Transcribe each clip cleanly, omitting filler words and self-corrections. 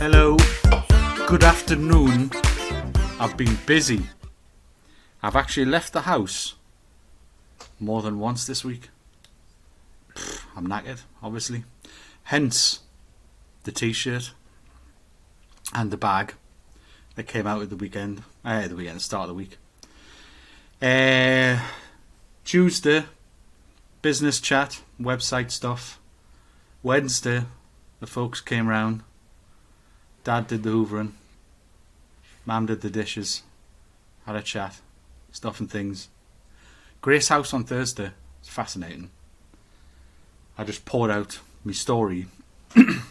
Hello, good afternoon. I've been busy. I've actually left the house more than once this week. I'm knackered, obviously. Hence the t-shirt and the bag that came out at the weekend. The start of the week. Tuesday, business chat, website stuff. Wednesday, the folks came round. Dad did the hoovering. Mum did the dishes. Had a chat. Stuff and things. Grace house on Thursday. It's fascinating. I just poured out my story. I'm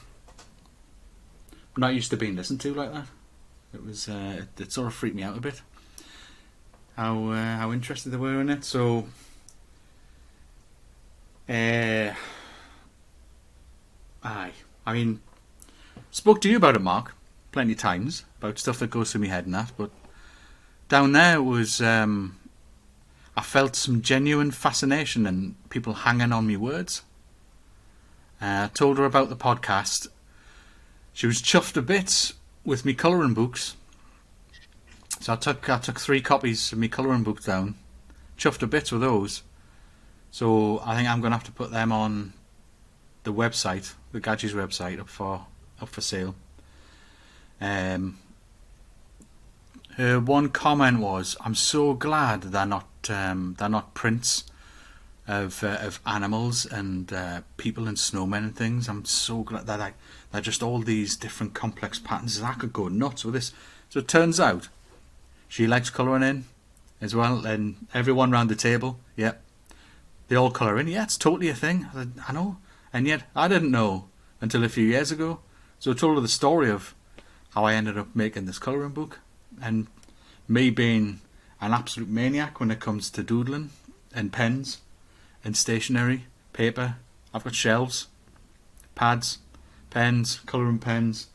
not used to being listened to like that. It was it sort of freaked me out a bit. How interested they were in it. So I mean, spoke to you about it, Mark, plenty of times, about stuff that goes through my head and that, but down there was, I felt some genuine fascination and people hanging on me words. I told her about the podcast. She was chuffed to bits with me colouring books. So I took 3 copies of me colouring book down, chuffed to bits with those. So I think I'm going to have to put them on the website, the Gadgets website, up for sale. Her one comment was, "I'm so glad they're not prints of animals and people and snowmen and things. I'm so glad that they're just all these different complex patterns. I could go nuts with this." So it turns out she likes colouring in as well, and everyone round the table, yeah, they all colour in. Yeah, it's totally a thing. I know, and yet I didn't know until a few years ago. So I told her the story of how I ended up making this colouring book, and me being an absolute maniac when it comes to doodling and pens and stationery, paper. I've got shelves, pads, pens, colouring pens,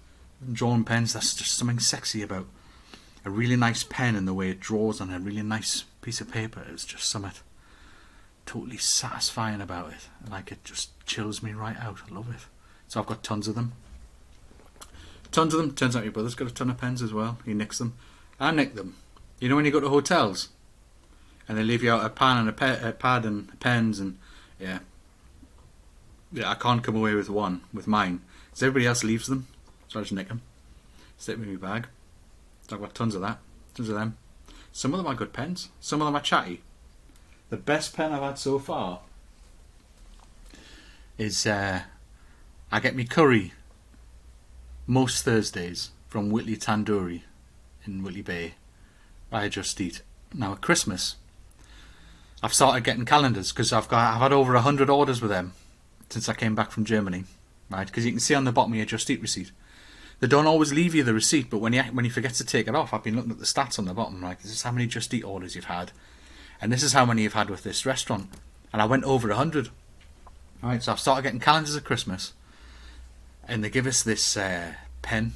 drawing pens. That's just something sexy about a really nice pen and the way it draws on a really nice piece of paper. It's just something totally satisfying about it. Like, it just chills me right out. I love it. So I've got tons of them. Turns out your brother's got a ton of pens as well. He nicks them. I nick them. You know when you go to hotels and they leave you out a pen and a pad and pens, and yeah, I can't come away with mine. So everybody else leaves them, so I just nick them, stick them in my bag. So I've got tons of them. Some of them are good pens. Some of them are chatty. The best pen I've had so far is I get me curry most Thursdays from Whitley Tandoori in Whitley Bay by Just Eat. Now at Christmas I've started getting calendars because I've had over 100 orders with them since I came back from Germany, right? Because you can see on the bottom of your Just Eat receipt, they don't always leave you the receipt, but when you forget to take it off, I've been looking at the stats on the bottom, right? This is how many Just Eat orders you've had, and this is how many you've had with this restaurant, and I went over 100. Right, so I've started getting calendars at Christmas, and they give us this pen.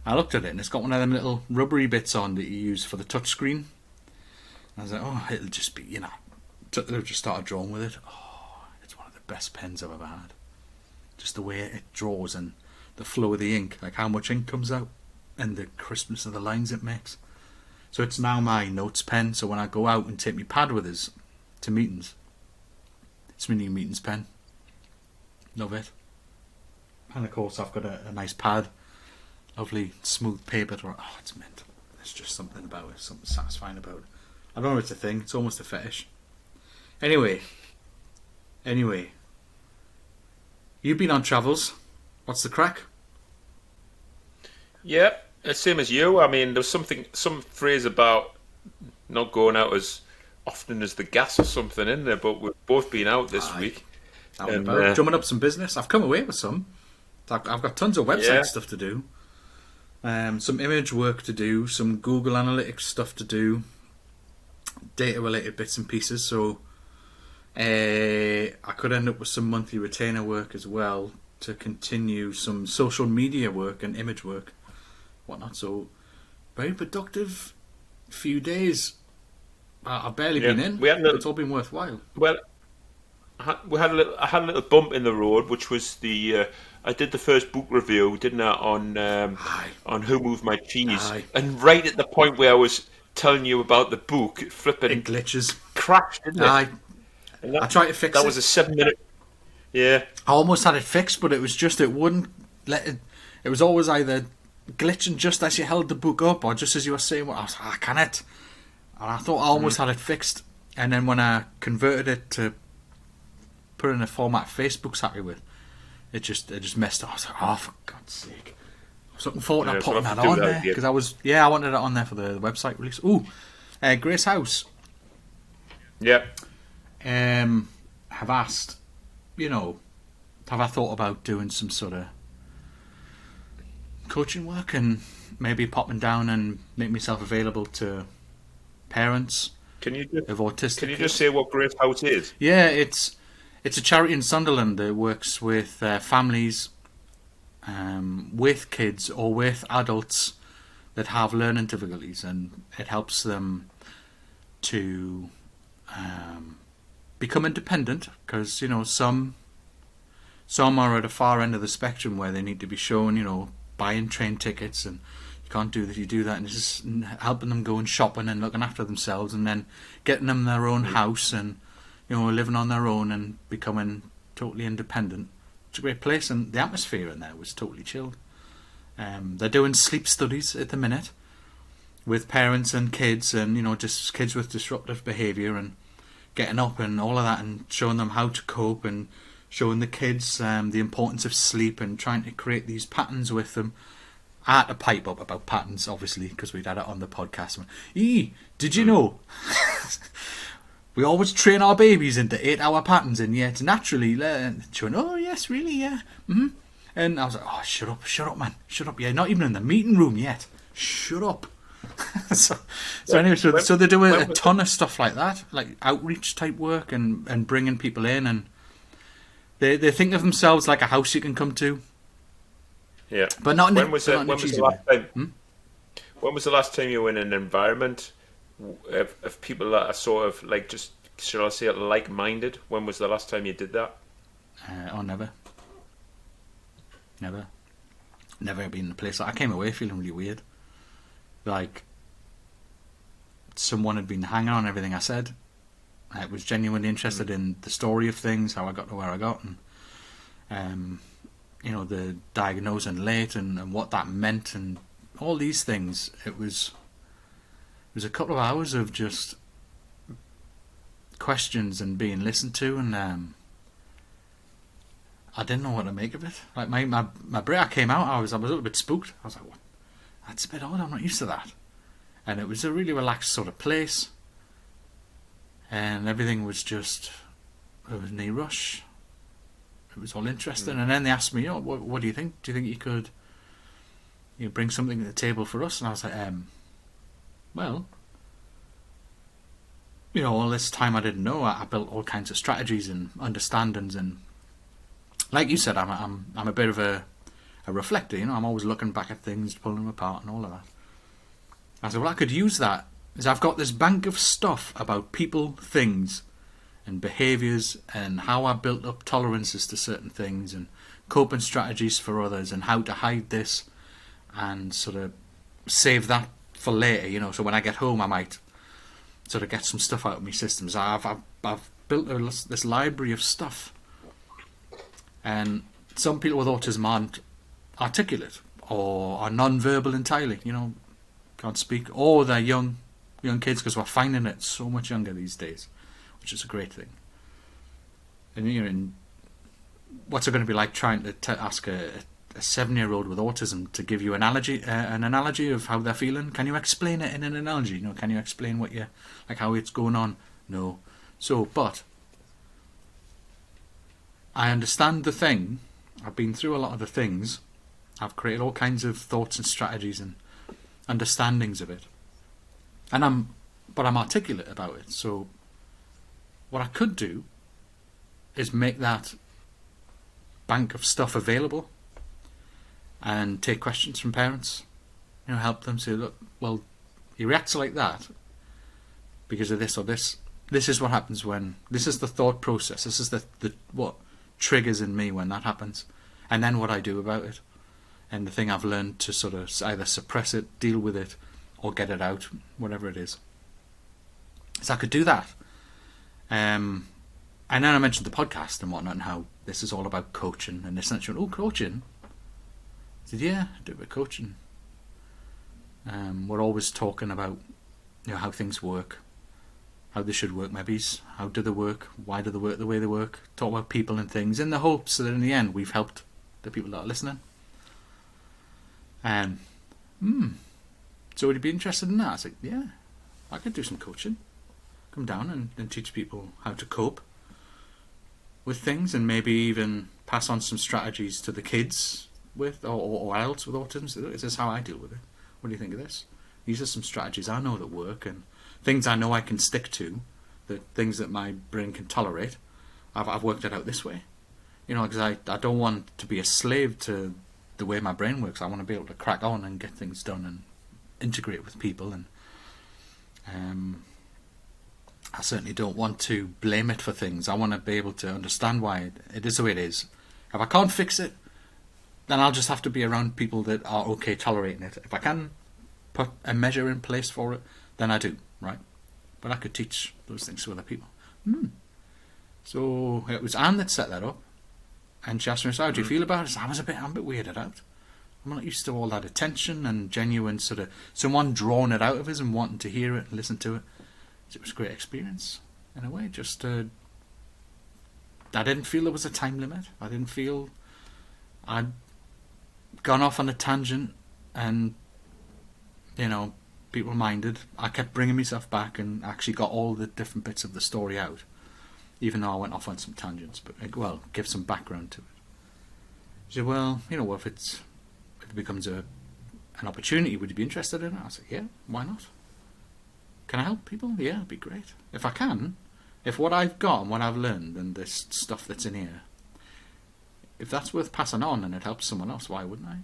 I looked at it and it's got one of them little rubbery bits on that you use for the touch screen. I was like, oh, it'll just be, I've just started drawing with it. Oh, it's one of the best pens I've ever had. Just the way it draws and the flow of the ink, like how much ink comes out and the crispness of the lines it makes. So it's now my notes pen, so when I go out and take my pad with us to meetings, it's my new meetings pen. Love it. And of course I've got a nice pad, lovely smooth paper. Oh, it's mint. There's just something about it, something satisfying about it. I don't know if it's a thing, it's almost a fetish. Anyway, you've been on travels. What's the crack? Yeah, the same as you. I mean, there's some phrase about not going out as often as the gas or something in there, but we've both been out this week. Out and about, drumming up some business. I've come away with some. I've got tons of website stuff to do, some image work to do, some Google Analytics stuff to do, data related bits and pieces. So I could end up with some monthly retainer work as well to continue some social media work and image work, whatnot. So very productive few days. I've barely been in. It's all been worthwhile. Well, I had a little bump in the road, which was the I did the first book review, didn't I, Aye, on Who Moved My Cheese, aye. and right at the point where I was telling you about the book, it It flipping glitches. crashed, didn't it? Aye. And I tried to fix that was it. a 7 minute. Yeah, I almost had it fixed, but it was just it wouldn't let it. It was always either glitching just as you held the book up, or just as you were saying, "Well, I was like, can it?" And I thought I almost had it fixed, and then when I converted it to put it in a format Facebook's happy with, it just messed up. I was like, "Oh, for God's sake!" I was looking forward yeah. to So I putting have that to do on that there again. because I wanted it on there for the website release. Ooh, Grace House Yeah. have asked, you know, have I thought about doing some sort of coaching work and maybe popping down and make myself available to parents Can you of just autistic can you just kids? say what Grace House is? Yeah, it's a charity in Sunderland that works with families with kids or with adults that have learning difficulties, and it helps them to become independent because some are at a far end of the spectrum where they need to be shown, buying train tickets and you can't do this, you do that, and it's just helping them going shopping and looking after themselves, and then getting them their own house and living on their own and becoming totally independent. It's a great place, and the atmosphere in there was totally chilled. They're doing sleep studies at the minute with parents and kids, and just kids with disruptive behaviour and getting up and all of that, and showing them how to cope and showing the kids the importance of sleep and trying to create these patterns with them. I had to pipe up about patterns, obviously, because we'd had it on the podcast. Did you know? We always train our babies into 8-hour patterns, and yet naturally learn. She went, "Oh yes, really, yeah." And I was like, "Oh, shut up, man, shut up! Yeah, not even in the meeting room yet. Shut up." so anyway, so they do a ton of stuff like that, like outreach type work and bringing people in, and they think of themselves like a house you can come to, Yeah. but not in When was but it? not in a When was cheesy the way. last time? When was the last time you were in an environment of people that are sort of like just, shall I say it, like-minded? When was the last time you did that? Never been in a place. I came away feeling really weird, like someone had been hanging on everything I said. I was genuinely interested in the story of things, how I got to where I got, and the diagnosing late and what that meant, and all these things. It was a couple of hours of just questions and being listened to, and I didn't know what to make of it. Like my break, I came out, I was a little bit spooked. I was like, "What? That's a bit odd. I'm not used to that." And it was a really relaxed sort of place, and everything was just, there was no rush. It was all interesting. And then they asked me, what do you think? Do you think you could bring something to the table for us? And I was like, well, all this time I didn't know. I built all kinds of strategies and understandings, and like you said, I'm a bit of a reflector. I'm always looking back at things, pulling them apart, and all of that. I said, well, I could use that. Is I've got this bank of stuff about people, things, and behaviours, and how I built up tolerances to certain things, and coping strategies for others, and how to hide this, and sort of save that for later. So when I get home, I might sort of get some stuff out of my systems. I've built this library of stuff, and some people with autism aren't articulate or are non-verbal entirely. Can't speak, or they're young kids, because we're finding it so much younger these days, which is a great thing. And what's it going to be like trying to ask a 7-year-old with autism to give you an analogy of how they're feeling? Can you explain it in an analogy? Can you explain what how it's going on? No. So, but I understand the thing. I've been through a lot of the things. I've created all kinds of thoughts and strategies and understandings of it, and I'm articulate about it. So what I could do is make that bank of stuff available and take questions from parents, help them say, look, well, he reacts like that because of this or this. This is what happens when, this is the thought process, this is the what triggers in me when that happens. and then what I do about it, and the thing I've learned to sort of either suppress it, deal with it, or get it out, whatever it is. So I could do that. And then I mentioned the podcast and whatnot, and how this is all about coaching and this and that. She went, "Oh, coaching?" I said, "Yeah, I do a bit of coaching." We're always talking about, how things work, how they should work, maybe how do they work, why do they work the way they work. Talk about people and things in the hopes that in the end we've helped the people that are listening. So would you be interested in that? I was like, yeah, I could do some coaching. Come down and teach people how to cope with things, and maybe even pass on some strategies to the kids with or adults with autism. So this is how I deal with it. What do you think of this? These are some strategies I know that work, and things I know I can stick to, the things that my brain can tolerate. I've worked it out this way, because I don't want to be a slave to the way my brain works. I want to be able to crack on and get things done and integrate with people, and I certainly don't want to blame it for things. I want to be able to understand why it is the way it is. If I can't fix it, then I'll just have to be around people that are okay tolerating it. If I can put a measure in place for it, then I do, right? But I could teach those things to other people. So it was Anne that set that up, and she asked me, "So how do you feel about it?" I'm a bit weirded out. I'm not used to all that attention and genuine sort of someone drawing it out of us and wanting to hear it and listen to it. It was a great experience in a way. Just I didn't feel there was a time limit. I didn't feel I'd gone off on a tangent and people minded. I kept bringing myself back and actually got all the different bits of the story out, even though I went off on some tangents. But give some background to it. She said, "Well, if it becomes an opportunity, would you be interested in it?" I said, "Yeah, why not? Can I help people? Yeah, it'd be great. If I can, if what I've got and what I've learned and this stuff that's in here, if that's worth passing on and it helps someone else, why wouldn't I?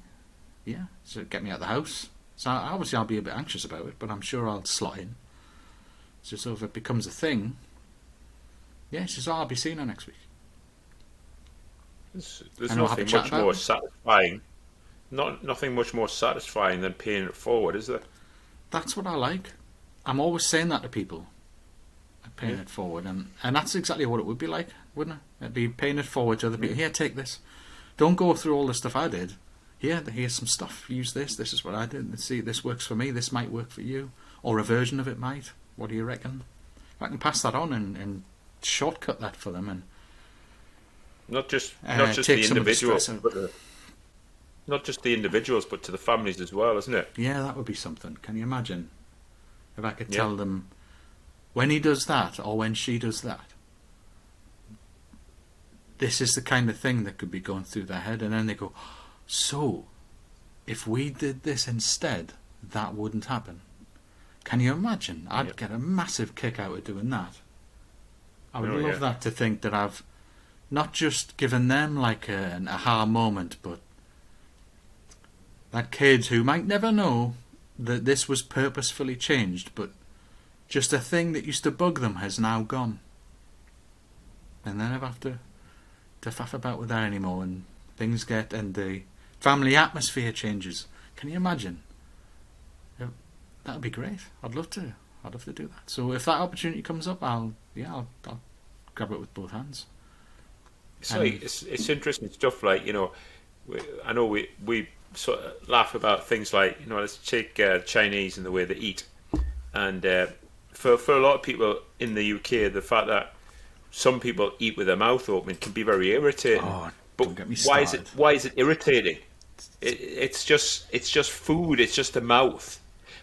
Yeah, so get me out of the house." So obviously I'll be a bit anxious about it, but I'm sure I'll slot in. So if it becomes a thing, yeah, she says, "I'll be seeing her next week." There's nothing much more satisfying. Nothing much more satisfying than paying it forward, is there? That's what I like. I'm always saying that to people. Paying it forward, and that's exactly what it would be like, wouldn't it? It'd be paying it forward to other people. Here, take this. Don't go through all the stuff I did. Here's some stuff. Use this. This is what I did. Let's see, this works for me. This might work for you, or a version of it might. What do you reckon? I can pass that on and shortcut that for them, and not just the individuals, but not just the individuals, but to the families as well, isn't it? Yeah, that would be something. Can you imagine if I could tell them when he does that or when she does that? This is the kind of thing that could be going through their head, and then they go, "So, if we did this instead, that wouldn't happen." Can you imagine? I'd get a massive kick out of doing that. I would love that, to think that I've not just given them like an aha moment, but that kid who might never know that this was purposefully changed, but just a thing that used to bug them has now gone. And they never have to faff about with that anymore, and things get, and the family atmosphere changes. Can you imagine? That would be great. I'd love to do that. So if that opportunity comes up, I'll grab it with both hands. So it's interesting stuff. Like I know we sort of laugh about things like let's take Chinese and the way they eat, and for a lot of people in the UK, the fact that some people eat with their mouth open can be very irritating. Oh, but don't get me why started. why is it irritating? It's just food. It's just a mouth.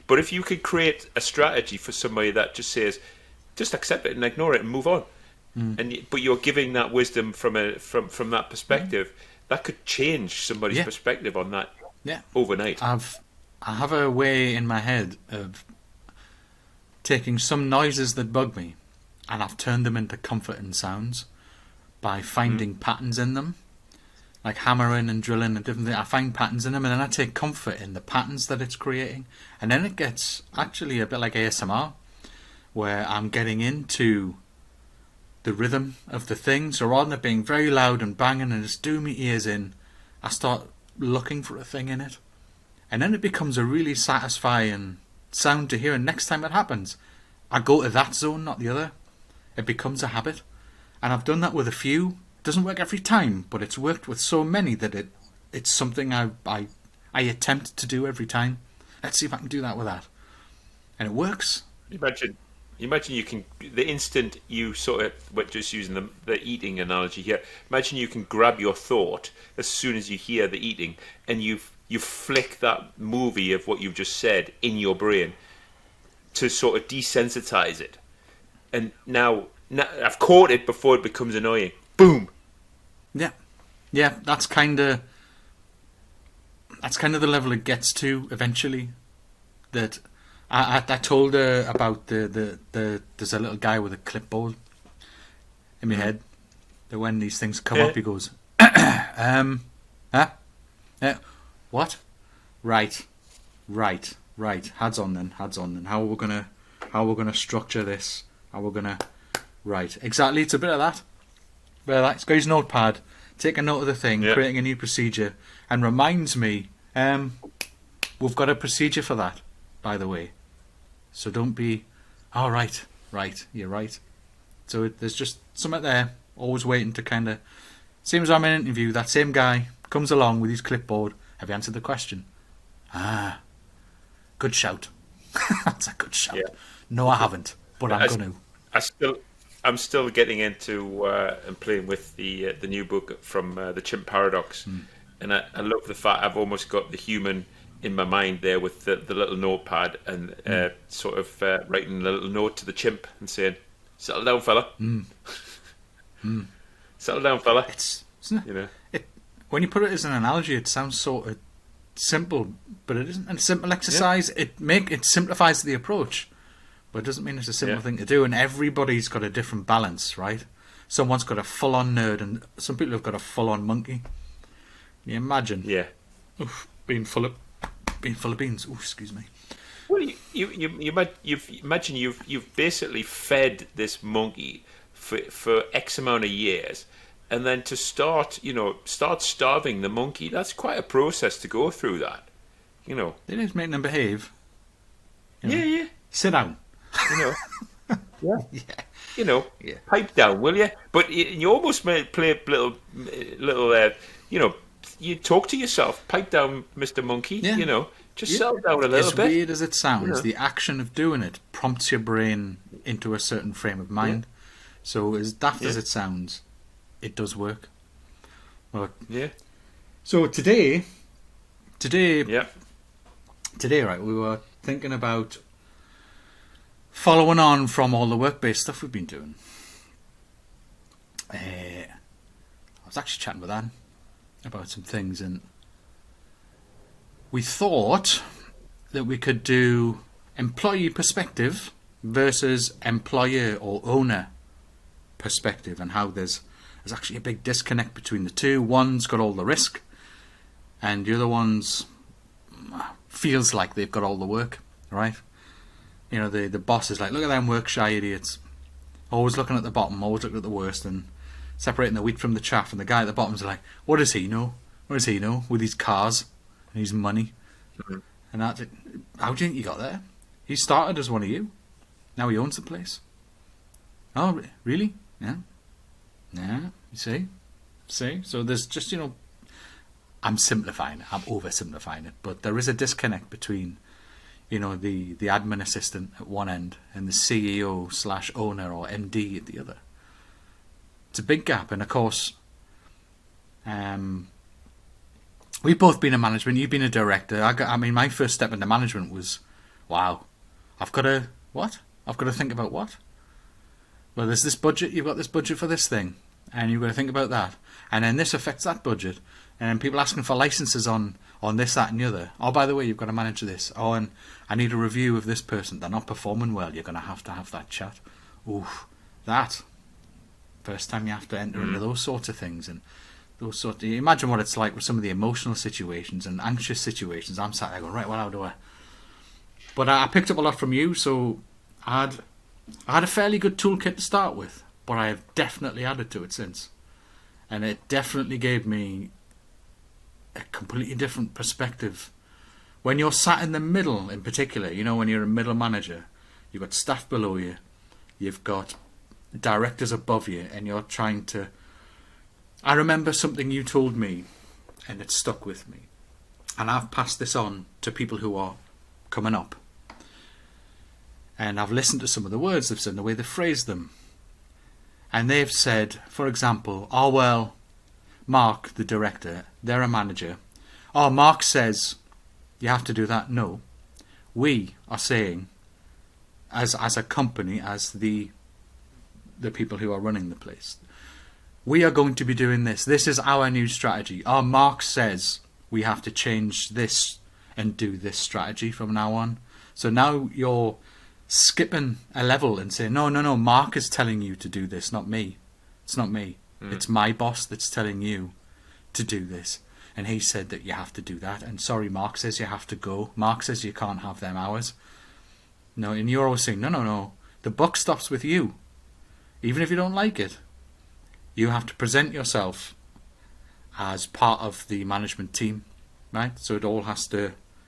But if you could create a strategy for somebody that just says, just accept it and ignore it and move on, but you're giving that wisdom from that perspective, that could change somebody's perspective on that overnight. I have a way in my head of taking some noises that bug me, and I've turned them into comforting sounds by finding patterns in them, like hammering and drilling and different things. I find patterns in them, and then I take comfort in the patterns that it's creating, and then it gets actually a bit like ASMR, where I'm getting into the rhythm of the thing. So rather than it being very loud and banging and just doing my ears in, I start looking for a thing in it. And then it becomes a really satisfying sound to hear. And next time it happens, I go to that zone, not the other. It becomes a habit. And I've done that with a few. It doesn't work every time, but it's worked with so many that it's something I attempt to do every time. Let's see if I can do that with that. And it works. Imagine you can, the instant you sort of, we're just using the eating analogy here, imagine you can grab your thought as soon as you hear the eating, and you flick that movie of what you've just said in your brain to sort of desensitize it. And now I've caught it before it becomes annoying. Boom. Yeah. Yeah, that's kind of the level it gets to eventually. That I told her about the there's a little guy with a clipboard in my head that when these things come up he goes huh? What? Right. Heads on then. How are we gonna structure this? How we're gonna right. Exactly, it's a bit of that. He's got his notepad, take a note of the thing, creating a new procedure, and reminds me, we've got a procedure for that, by the way. So don't be, right, you're right. So there's just something there, always waiting to kind of, same as I'm in an interview, that same guy comes along with his clipboard. Have you answered the question? Good shout. That's a good shout. Yeah. No, I haven't, but I'm going to. I'm still getting into and playing with the new book from the Chimp Paradox, and I love the fact I've almost got the human in my mind there with the little notepad and sort of writing a little note to the chimp and saying, "Settle down, fella. Settle down, fella." When you put it as an analogy, it sounds sort of simple, but it isn't a simple exercise. Yeah. It simplifies the approach. But it doesn't mean it's a simple thing to do, and everybody's got a different balance, right? Someone's got a full-on nerd, and some people have got a full-on monkey. Can you imagine? Yeah. Oof, being full of beans. Oh, excuse me. Well, you've basically fed this monkey for X amount of years, and then to start starving the monkey. That's quite a process to go through. That, It is making them behave. Yeah. Sit down. Pipe down, will you? But you almost play a little, you talk to yourself. Pipe down, Mr. Monkey. Yeah. Just settle down a little bit. As weird as it sounds, the action of doing it prompts your brain into a certain frame of mind. Yeah. So as daft as it sounds, it does work. But, so today, right, we were thinking about following on from all the work-based stuff we've been doing. I was actually chatting with Anne about some things, and we thought that we could do employee perspective versus employer or owner perspective, and how there's actually a big disconnect between the two. One's got all the risk, and the other one's feels like they've got all the work, right? The boss is like, look at them work-shy idiots. Always looking at the bottom, always looking at the worst, and separating the wheat from the chaff. And the guy at the bottom's like, what does he know? What does he know? With his cars and his money. Mm-hmm. And that's it. How do you think he got there? He started as one of you. Now he owns the place. Oh, really? Yeah. Yeah, you see? So there's just, I'm simplifying it. I'm oversimplifying it. But there is a disconnect between the admin assistant at one end and the CEO/owner or MD at the other. It's a big gap, and of course, we've both been in management. You've been a director. My first step into management was, wow, I've got to think about what? Well, there's this budget. You've got this budget for this thing, and you've got to think about that, and then this affects that budget, and then people asking for licenses on this, that, and the other. Oh, by the way, you've got to manage this. Oh, and I need a review of this person. They're not performing well. You're going to have that chat. Oof, that. First time you have to enter into those sorts of things. And you imagine what it's like with some of the emotional situations and anxious situations. I'm sat there going, right, well, how do I? But I picked up a lot from you, so I had a fairly good toolkit to start with, but I have definitely added to it since. And it definitely gave me a completely different perspective. When you're sat in the middle, in particular, when you're a middle manager, you've got staff below you, you've got directors above you, and you're trying to... I remember something you told me, and it stuck with me. And I've passed this on to people who are coming up. And I've listened to some of the words they've said and the way they've phrased them. And they've said, for example, oh, well, Mark, the director, they're a manager. Oh, Mark says you have to do that. No. We are saying, as a company, as the people who are running the place, we are going to be doing this. This is our new strategy. Oh, Mark says we have to change this and do this strategy from now on. So now you're skipping a level and saying, no, Mark is telling you to do this, not me. It's not me. It's my boss that's telling you to do this. And he said that you have to do that. And sorry, Mark says you have to go. Mark says you can't have them hours. No, and you're always saying, no. The buck stops with you. Even if you don't like it. You have to present yourself as part of the management team, right? So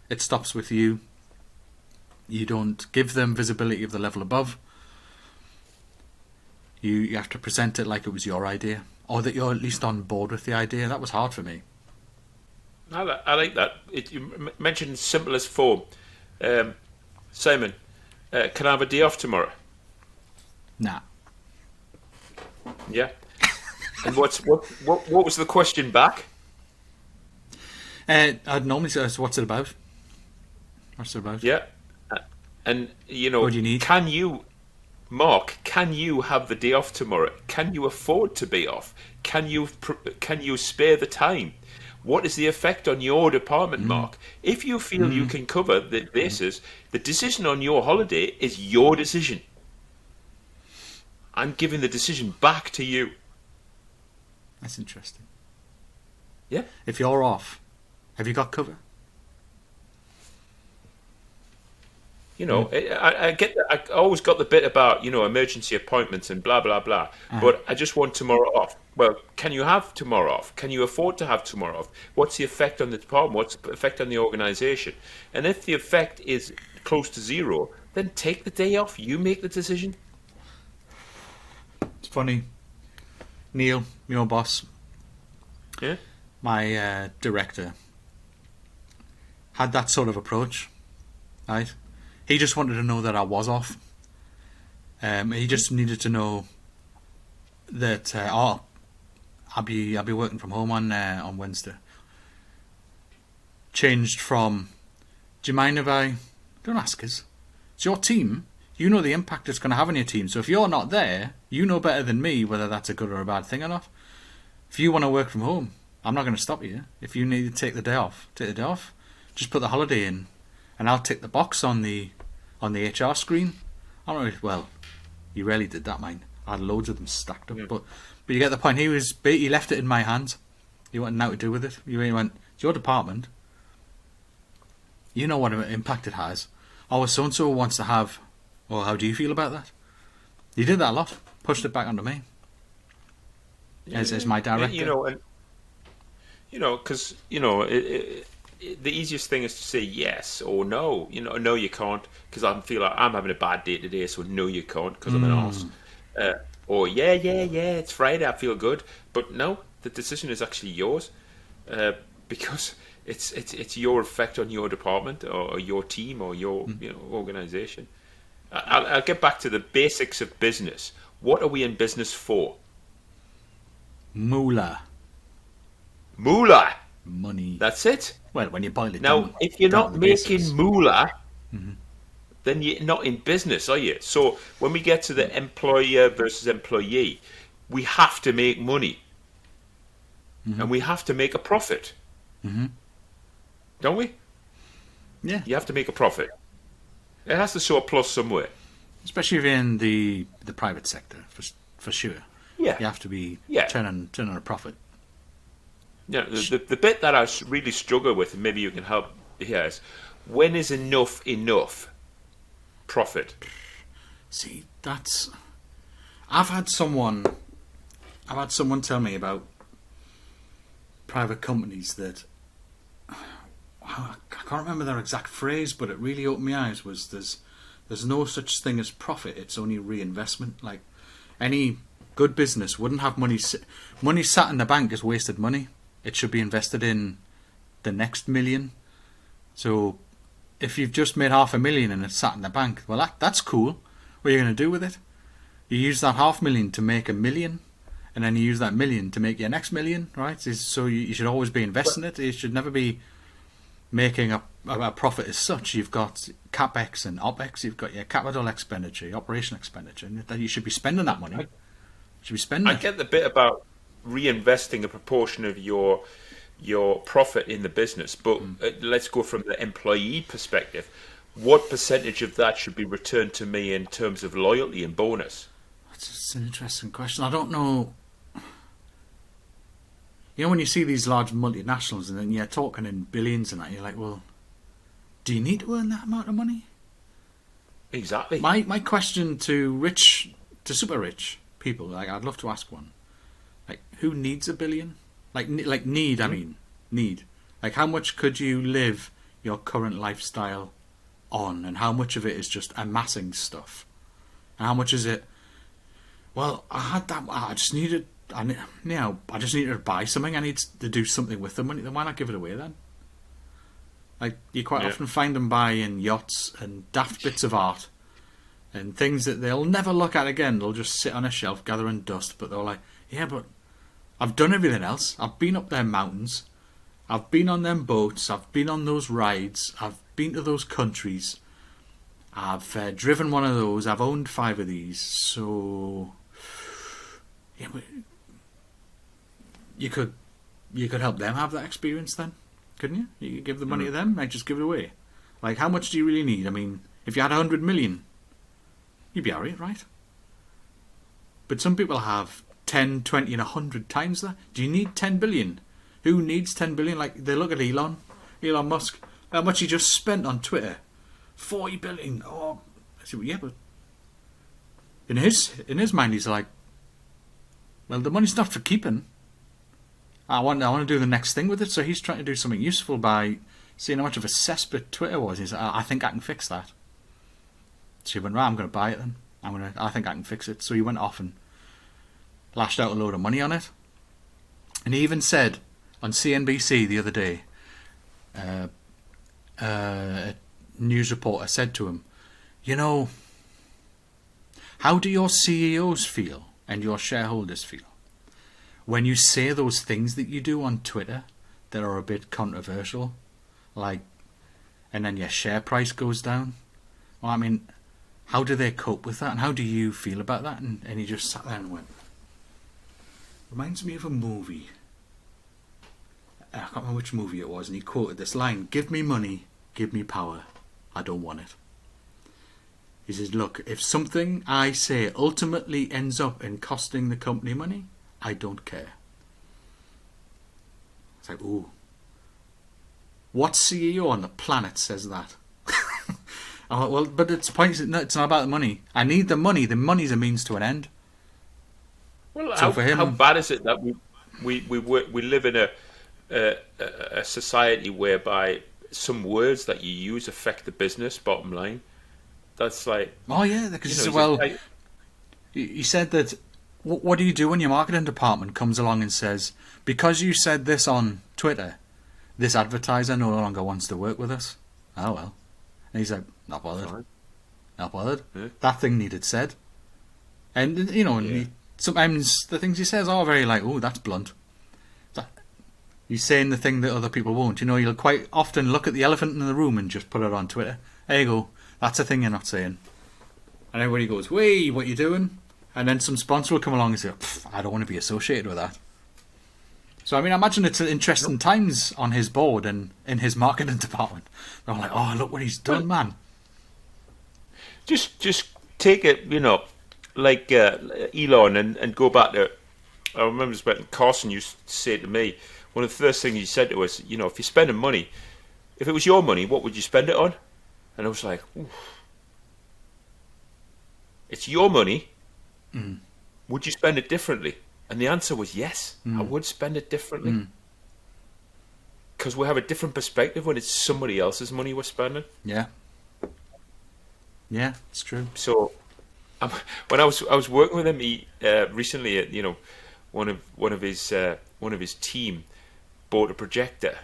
it stops with you. You don't give them visibility of the level above. You have to present it like it was your idea, or that you're at least on board with the idea. That was hard for me. I like that. You mentioned simplest form. Simon, can I have a day off tomorrow? Nah. Yeah. And what was the question back? I'd normally say, what's it about? What's it about? Yeah. And, What do you need? Mark, can you have the day off tomorrow? Can you afford to be off? Can you spare the time? What is the effect on your department, Mark? If you feel you can cover the basis, the decision on your holiday is your decision. I'm giving the decision back to you. That's interesting. Yeah. If you're off, have you got cover? I get that. I always got the bit about, emergency appointments and blah, blah, blah. But I just want tomorrow off. Well, can you have tomorrow off? Can you afford to have tomorrow off? What's the effect on the department? What's the effect on the organisation? And if the effect is close to zero, then take the day off. You make the decision. It's funny. Neil, your boss, Yeah. my director, had that sort of approach, right? He just wanted to know that I was off. He just needed to know that I'll be working from home on Wednesday. Changed from, do you mind if I don't ask us? It's your team. You know the impact it's going to have on your team. So if you're not there, you know better than me whether that's a good or a bad thing or not. If you want to work from home, I'm not going to stop you. If you need to take the day off, take the day off. Just put the holiday in, and I'll tick the box on the HR screen. I don't know. Well, he rarely did that, mine. I had loads of them stacked up, but you get the point. He left it in my hands. He wanted nothing to do with it. He went, it's your department. You know what impact it has. Oh, so and so wants to have. Well, how do you feel about that? He did that a lot. Pushed it back onto me. As my director. Because the easiest thing is to say yes or no. No, you can't, because I feel like I'm having a bad day today, so no, you can't, because I'm an arse. Or yeah, it's Friday, I feel good, but no, the decision is actually yours, because it's your effect on your department or your team or your organisation. I'll get back to the basics of business. What are we in business for? Moolah. Money. That's it. Well, when you boil it now, down. If you're not making basics. moolah, then you're not in business, are you? So when we get to the employer versus employee, we have to make money. And we have to make a profit. Don't we? Yeah. You have to make a profit. It has to show a plus somewhere. Especially if you're in the private sector, for sure. Yeah. You have to be turning a profit. Yeah, the bit that I really struggle with, and maybe you can help here, is when is enough profit? See, I've had someone tell me about private companies that I can't remember their exact phrase, but it really opened my eyes. Was there's no such thing as profit. It's only reinvestment. Like any good business wouldn't have money sat in the bank is wasted money. It should be invested in the next million. So if you've just made 500,000 and it's sat in the bank, well, that's cool. What are you going to do with it? You use that 500,000 to make 1,000,000, and then you use that 1,000,000 to make your next million, right? So you should always be investing it. You should never be making a profit as such. You've got capex and opex. You've got your capital expenditure, your operational expenditure, and then you should be spending that money. You should be spending I it. get the bit about reinvesting a proportion of your profit in the business, but let's go from the employee perspective. What percentage of that should be returned to me in terms of loyalty and bonus? It's an interesting question. I don't know. You know, when you see these large multinationals and then you're talking in billions and that, you're like, well, do you need to earn that amount of money? Exactly. My question to super rich people, like I'd love to ask one, like who needs 1 billion? Like need, I mean, need. Like how much could you live your current lifestyle on, and how much of it is just amassing stuff, and how much is it? Well, I had that. I just needed to buy something. I need to do something with the money. Then why not give it away then? Like you quite often find them buying yachts and daft bits of art and things that they'll never look at again. They'll just sit on a shelf gathering dust. But they're like, yeah, but I've done everything else. I've been up them mountains. I've been on them boats. I've been on those rides. I've been to those countries. I've driven one of those. I've owned 5 of these. So yeah, you could help them have that experience then, couldn't you? You could give the money to them, like just give it away. Like how much do you really need? I mean, if you had 100 million, you'd be alright, right? But some people have 10, 20 and 100 times that. Do you need 10 billion? Who needs 10 billion? Like they look at Elon Musk, how much he just spent on Twitter. 40 billion. Oh, I say, well, yeah, but in his mind he's like, well, the money's not for keeping. I want to do the next thing with it. So he's trying to do something useful by seeing how much of a cesspit Twitter was. He's like, I think I can fix that. So he went, right, I'm going to buy it then. I think I can fix it. So he went off and lashed out a load of money on it. And he even said on CNBC the other day, a news reporter said to him, you know, how do your CEOs feel and your shareholders feel when you say those things that you do on Twitter that are a bit controversial, like, and then your share price goes down? Well, I mean, how do they cope with that, and how do you feel about that? And he just sat there and went, reminds me of a movie. I can't remember which movie it was, and he quoted this line, give me money, give me power, I don't want it. He says, look, if something I say ultimately ends up in costing the company money, I don't care. It's like, ooh. What CEO on the planet says that? I'm like, well, but it's pointless. No, it's not about the money. I need the money. The money's a means to an end. Well, So for him, how bad is it that we live in a society whereby some words that you use affect the business bottom line? That's like, oh yeah, because he said that. What do you do when your marketing department comes along and says, because you said this on Twitter, this advertiser no longer wants to work with us? Oh well. And he's like, not bothered. Not bothered. Yeah. That thing needed said. And, you know, sometimes the things he says are very like, oh, that's blunt. He's saying the thing that other people won't. You know, you'll quite often look at the elephant in the room and just put it on Twitter. There you go. That's a thing you're not saying. And everybody goes, wait, what are you doing? And then some sponsor will come along and say, I don't want to be associated with that. So, I mean, I imagine it's interesting times on his board and in his marketing department. They're all like, oh, look what he's done, man. Just take it, you know, like Elon and go back to, I remember when Carson used to say to me, one of the first things he said to us, you know, if you're spending money, if it was your money, what would you spend it on? And I was like, ooh. It's your money. Mm. Would you spend it differently? And the answer was yes. I would spend it differently. because we have a different perspective when it's somebody else's money we're spending. Yeah. Yeah, it's true. So um, when I was working with him, he recently, one of his team bought a projector,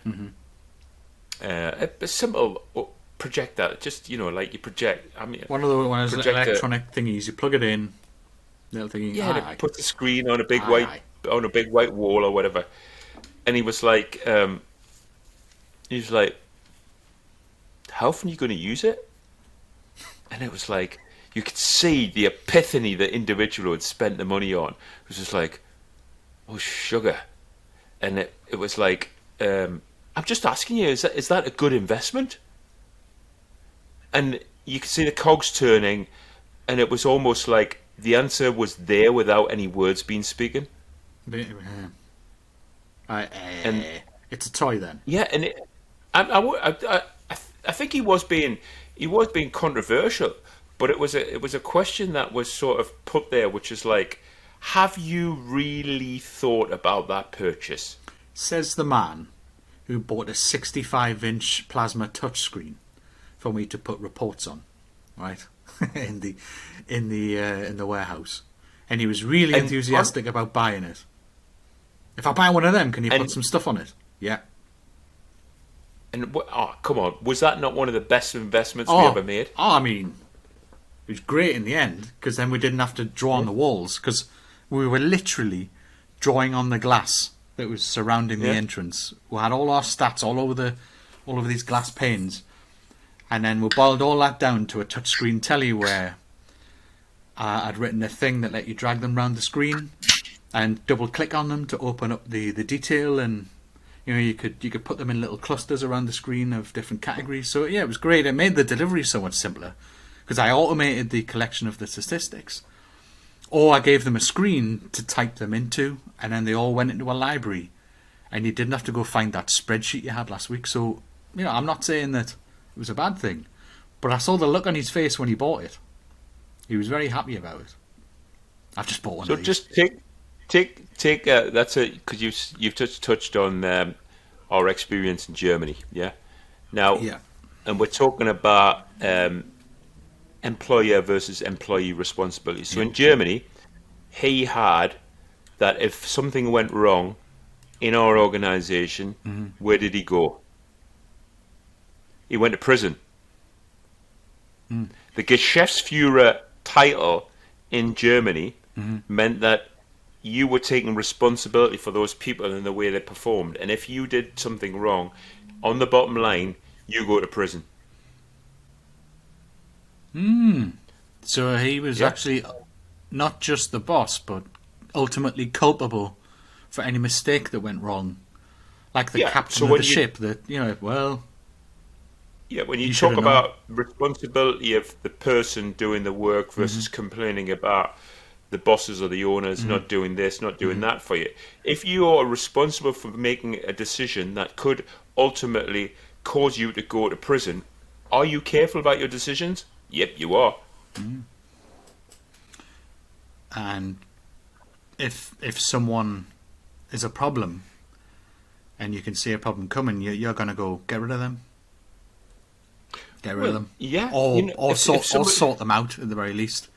a simple projector, just like you project. I mean, One of those projector. electronic thingies. You plug it in, little thingy. Yeah, and it Aye, puts the screen on a big aye, aye. white wall or whatever. And he was like, how often are you going to use it? And it was like, you could see the epiphany the individual had spent the money on. It was just like, oh, sugar. And it was like, I'm just asking you, is that a good investment? And you could see the cogs turning, and it was almost like the answer was there without any words being spoken. And It's a toy then. yeah, and I think he was being controversial, but it was a question that was sort of put there, which is like, have you really thought about that purchase? Says the man who bought a 65-inch plasma touchscreen for me to put reports on, right? in the warehouse, and he was really And enthusiastic about buying it. If I buy one of them, can you and put some stuff on it? Yeah. oh, come on, was that not one of the best investments we ever made? I mean, it was great in the end because then we didn't have to draw on the walls because we were literally drawing on the glass that was surrounding the entrance. We had all our stats all over these glass panes, and then we boiled all that down to a touchscreen telly where I'd written a thing that let you drag them around the screen and double click on them to open up the detail, and you could put them in little clusters around the screen of different categories. So yeah, it was great. It made the delivery so much simpler because I automated the collection of the statistics, or I gave them a screen to type them into, and then they all went into a library, and you didn't have to go find that spreadsheet you had last week. So I'm not saying that it was a bad thing, but I saw the look on his face when he bought it. He was very happy about it. I've just bought one So of these. just take that's a because you've touched on our experience in Germany, yeah. Now, Yeah. and we're talking about employer versus employee responsibility. So in Germany, he had that if something went wrong in our organization, where did he go? He went to prison. The Geschäftsführer title in Germany meant that you were taking responsibility for those people and the way they performed. And if you did something wrong, on the bottom line, you go to prison. So he was Yeah. actually not just the boss, but ultimately culpable for any mistake that went wrong. Like the Yeah, captain so of when the you- ship that, well, Yeah, when you You talk should've known. about responsibility of the person doing the work versus complaining about the bosses or the owners not doing this, not doing that for you. If you are responsible for making a decision that could ultimately cause you to go to prison, are you careful about your decisions? Yep, you are. and if someone is a problem and you can see a problem coming, you're going to go get rid of them. Get rid of them. Yeah, Or, you know, or, if sort, somebody- or sort them out at the very least.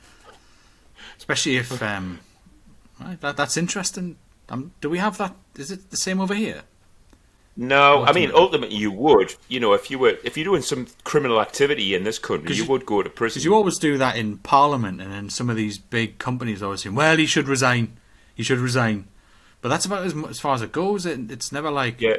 Especially if... right, that's interesting. Do we have that? Is it the same over here? No, I mean Ultimately. ultimately you would. If you're doing some criminal activity in this country, 'Cause you you- would go to prison. Because you always do that in Parliament, and then some of these big companies always say, well, he should resign. He should resign. But that's about as far as it goes. It's never like, Yeah,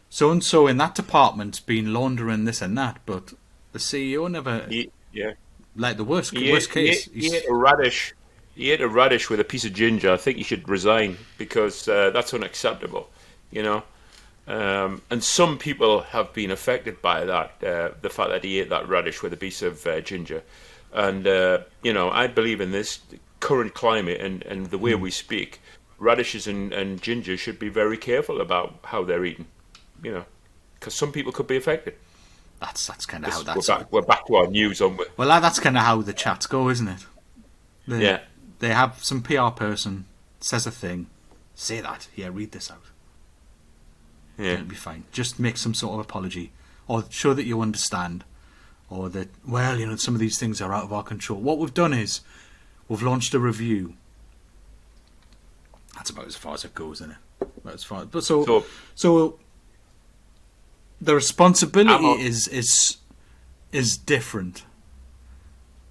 so-and-so in that department's been laundering this and that, but the CEO never... yeah. Like the worst He worst ate, case. he ate a radish. He ate a radish with a piece of ginger. I think he should resign because that's unacceptable. You know, and some people have been affected by that. The fact that he ate that radish with a piece of ginger, and I believe in this current climate and the way we speak, radishes and ginger should be very careful about how they're eaten. Because some people could be affected. That's kind of how We're that's... back. We're back to our news, aren't we? Well, that's kind of how the chats go, isn't it? Yeah. They have some PR person says a thing, say that. Yeah, read this out. Yeah. It'll be fine. Just make some sort of apology, or show that you understand, or that, well, some of these things are out of our control. What we've done is we've launched a review. That's about as far as it goes, isn't it? About as far. But so the responsibility is different.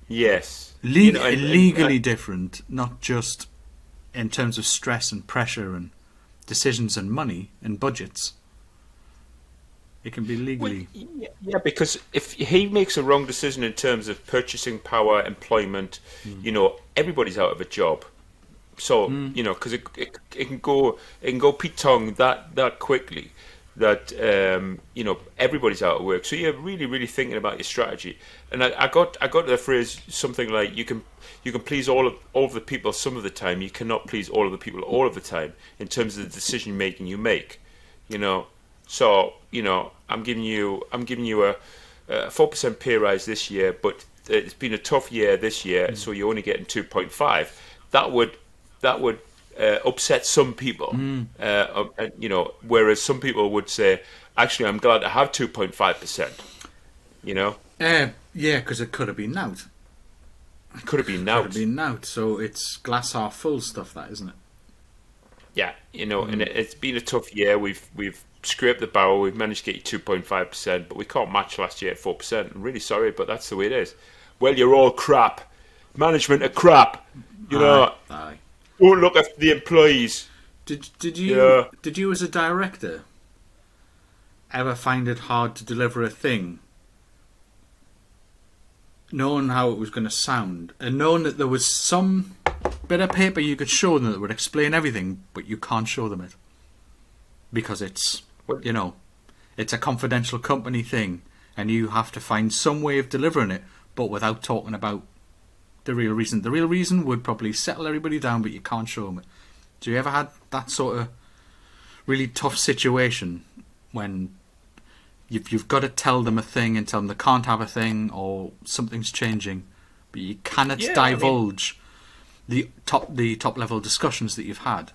Yes. Legally different, not just in terms of stress and pressure and decisions and money and budgets. It can be legally. Well, yeah, because if he makes a wrong decision in terms of purchasing power, employment, everybody's out of a job. So because it can go Pete Tong that quickly that everybody's out of work. So you're really, really thinking about your strategy. And I got the phrase something like you can please all of the people some of the time. You cannot please all of the people all of the time in terms of the decision making you make. So I'm giving you a 4% pay rise this year, but it's been a tough year this year, so you're only getting 2.5. That would upset some people, whereas some people would say, actually, I'm glad to have 2.5%. Yeah, because it could have been out. Could have been out. So it's glass half full stuff, that, isn't it? Yeah, and it's been a tough year. We've scraped the barrel. We've managed to get you 2.5%, but we can't match last year at 4%. I'm really sorry, but that's the way it is. Well, you're all crap. Management are crap. Aye. Don't look after the employees. Did you as a director ever find it hard to deliver a thing, knowing how it was going to sound, and knowing that there was some bit of paper you could show them that would explain everything, but you can't show them it because it's it's a confidential company thing, and you have to find some way of delivering it, but without talking about the real reason. The real reason would probably settle everybody down, but you can't show them it. Do you ever had that sort of really tough situation when you've got to tell them a thing and tell them they can't have a thing, or something's changing, but you cannot divulge the top level discussions that you've had?